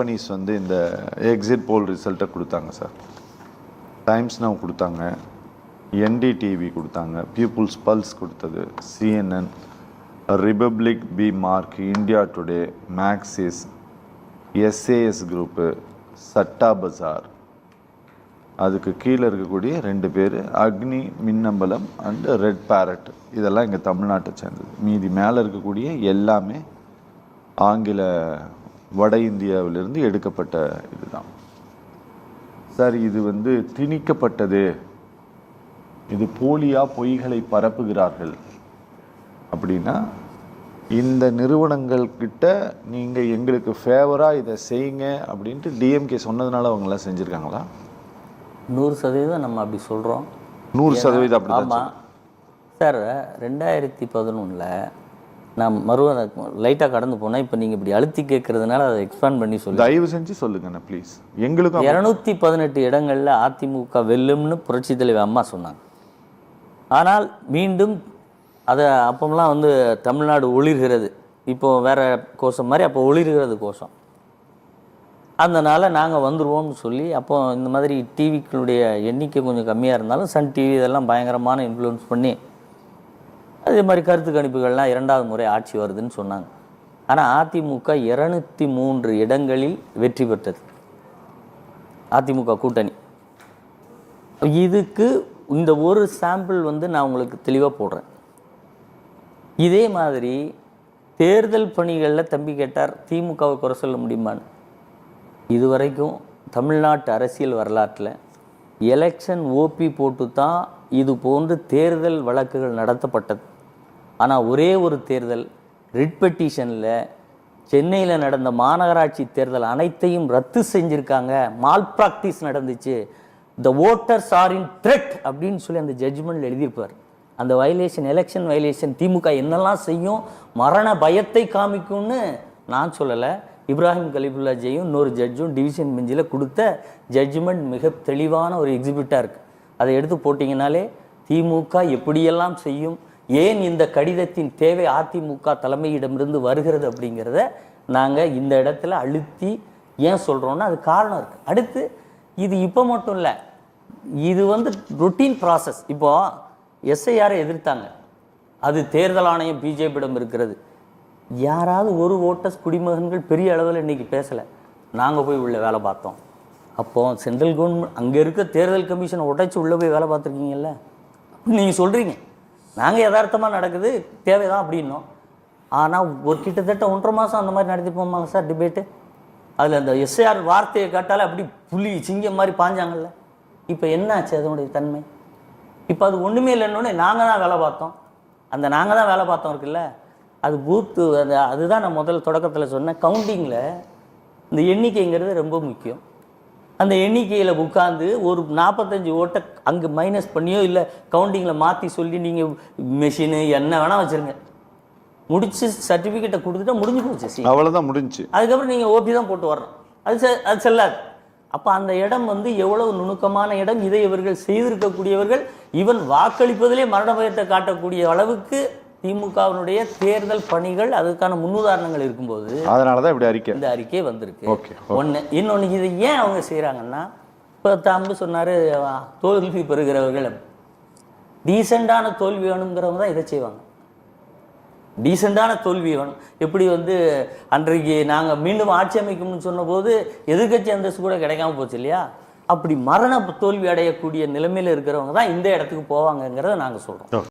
Companies வந்து இந்த exit poll ரிசல்ட்டை கொடுத்தாங்க சார். டைம்ஸ் நவ் கொடுத்தாங்க, என்டிடிவி கொடுத்தாங்க, பீப்புள்ஸ் பல்ஸ் கொடுத்தது, CNN, Republic, P Marq, India Today, மேக்சிஸ், SAS குரூப்பு, சட்டா பஜார், அதுக்கு கீழே இருக்கக்கூடிய 2 பேர் அக்னி, மின்னம்பலம் அண்டு ரெட் பேரட், இதெல்லாம் இங்கே தமிழ்நாட்டை சேர்ந்தது. மீதி மேலே இருக்கக்கூடிய எல்லாமே ஆங்கில வட இந்தியாவிலிருந்து எடுக்கப்பட்ட இதுதான் சார். இது வந்து திணிக்கப்பட்டது, இது போலியா பொய்களை பரப்புகிறார்கள் அப்படின்னா இந்த நிறுவனங்கள் கிட்ட நீங்கள் எங்களுக்கு ஃபேவராக இதை செய்யுங்க அப்படின்ட்டு டிஎம்கே சொன்னதுனால அவங்களாம் செஞ்சுருக்காங்களா? 100% நம்ம அப்படி சொல்கிறோம். 100% அப்படி தான். ஆமாம் சார். 2011 நான் லைட்டாக கடந்து போனேன். இப்போ நீங்கள் இப்படி அழுத்தி கேட்கறதுனால அதை எக்ஸ்பேண்ட் பண்ணி சொல்லி தயவு செஞ்சு சொல்லுங்கண்ணா ப்ளீஸ். எங்களுக்கு 218 இடங்களில் அதிமுக வெல்லும்னு புரட்சி தலைவர் அம்மா சொன்னாங்க. ஆனால் மீண்டும் அதை அப்போலாம் வந்து தமிழ்நாடு ஒளிர்கிறது, இப்போது வேற கோஷம் மாதிரி அப்போ ஒளிர்கிறது கோஷம். அதனால் நாங்கள் வந்துடுவோம்னு சொல்லி அப்போ இந்த மாதிரி டிவிக்களுடைய எண்ணிக்கை கொஞ்சம் கம்மியாக இருந்தாலும் சன் டிவி இதெல்லாம் பயங்கரமான இன்ஃப்ளூயன்ஸ் பண்ணி அதே மாதிரி கருத்து கணிப்புகள்லாம் 2வது முறை ஆட்சி வருதுன்னு சொன்னாங்க. ஆனால் அதிமுக 203 இடங்களில் வெற்றி பெற்றது, அதிமுக கூட்டணி. இதுக்கு இந்த ஒரு சாம்பிள் வந்து நான் உங்களுக்கு தெளிவாக போடுறேன். இதே மாதிரி தேர்தல் பணிகளில் தம்பி கேட்டார் திமுகவை குறை சொல்ல முடியுமான்னு. இதுவரைக்கும் தமிழ்நாட்டு அரசியல் வரலாற்றில் எலெக்ஷன் ஓபி போட்டு தான் இது போன்று தேர்தல் வழக்குகள் நடத்தப்பட்டது. ஆனால் ஒரே ஒரு தேர்தல் ரிட் பெட்டிஷனில் சென்னையில் நடந்த மாநகராட்சி தேர்தல் அனைத்தையும் ரத்து செஞ்சுருக்காங்க, மால் ப்ராக்டிஸ் நடந்துச்சு, த ஓட்டர்ஸ் ஆர் இன் த்ரெட் அப்படின்னு சொல்லி அந்த ஜட்ஜ்மெண்ட் எழுதியிருப்பார். அந்த வயலேஷன், எலெக்ஷன் வயலேஷன் திமுக என்னெல்லாம் செய்யும், மரண பயத்தை காமிக்கும்னு நான் சொல்லலை. இப்ராஹிம் கலீஃபுல்லா ஜெயும் இன்னொரு ஜட்ஜும் டிவிஷன் பெஞ்சில் கொடுத்த ஜட்ஜ்மெண்ட் மிக தெளிவான ஒரு எக்ஸிபிட்டாக இருக்குது. அதை எடுத்து போட்டிங்கனாலே திமுக எப்படியெல்லாம் செய்யும், ஏன் இந்த கடிதத்தின் தேவை அதிமுக தலைமையிடமிருந்து வருகிறது அப்படிங்கிறத நாங்கள் இந்த இடத்துல அழுத்தி ஏன் சொல்கிறோன்னா அது காரணம் இருக்குது. அடுத்து இது இப்போ மட்டும் இல்லை, இது வந்து ரொட்டீன் ப்ராசஸ். இப்போது SIR எதிர்த்தாங்க, அது தேர்தல் ஆணையம் பிஜேபியிடம் இருக்கிறது. யாராவது ஒரு ஓட்டர்ஸ் குடிமகன்கள் பெரிய அளவில் இன்றைக்கி பேசலை. நாங்கள் போய் உள்ளே வேலை பார்த்தோம். அப்போது சென்ட்ரல் கவர்மெண்ட் அங்கே இருக்க தேர்தல் கமிஷனை உடைச்சி உள்ளே போய் வேலை பார்த்துருக்கீங்கல்ல, நீங்கள் சொல்கிறீங்க நாங்கள் யதார்த்தமாக நடக்குது தேவைதான் அப்படின்னோம். ஆனால் ஒரு கிட்டத்தட்ட 1.5 மாதம் அந்த மாதிரி நடத்திப்போமாங்க சார் டிபேட்டு. அதில் அந்த SIR வார்த்தையை கேட்டாலே அப்படி புலி சிங்கம் மாதிரி பாஞ்சாங்கல்ல. இப்போ என்ன ஆச்சு அதனுடைய தன்மை? இப்போ அது ஒன்றுமே இல்லைன்னொன்னே நாங்கள் தான் வேலை பார்த்தோம். அந்த நாங்கள் தான் வேலை பார்த்தோம் இருக்குல்ல, அது பூத்து அதுதான் நான் முதல் தொடக்கத்தில் சொன்னேன். கவுண்டிங்கில் இந்த எண்ணிக்கைங்கிறது ரொம்ப முக்கியம். அந்த எண்ணிக்கையில் உட்காந்து ஒரு 45 ஓட்டை அங்கே மைனஸ் பண்ணியோ இல்லை கவுண்டிங்கில் மாற்றி சொல்லி நீங்கள் மெஷினு என்ன வேணால் வச்சுருங்க, முடிச்சு சர்டிஃபிகேட்டை கொடுத்துட்டா முடிஞ்சு போச்சு, அவ்வளோதான் முடிஞ்சு. அதுக்கப்புறம் நீங்கள் ஓபி தான் போட்டு வரணும், அது செல்லாது. அப்போ அந்த இடம் வந்து எவ்வளவு நுணுக்கமான இடம், இதை இவர்கள் செய்திருக்கக்கூடியவர்கள் ஈவன் வாக்களிப்பதிலே மரண பயத்தை காட்டக்கூடிய அளவுக்கு திமுகவினுடைய தேர்தல் பணிகள் அதுக்கான முன்னுதாரணங்கள் இருக்கும்போது அதனாலதான் இப்படி இந்த அறிக்கை வந்திருக்கு. ஒன்று. இன்னொன்று, இதை ஏன் அவங்க செய்கிறாங்கன்னா, இப்போ தம்பி சொன்னார் தோல்வி பெறுகிறவர்கள் டீசெண்டான தோல்வி வேணுங்கிறவங்க தான் இதை செய்வாங்க. டீசெண்டான தோல்வி வேணும். எப்படி வந்து அன்றைக்கு நாங்கள் மீண்டும் ஆட்சி அமைக்கும்னு சொன்னபோது எதிர்கட்சி அந்தஸ்து கூட கிடைக்காம போச்சு இல்லையா, அப்படி மரண தோல்வி அடையக்கூடிய நிலைமையில் இருக்கிறவங்க தான் இந்த இடத்துக்கு போவாங்கங்கிறத நாங்கள் சொல்கிறோம்.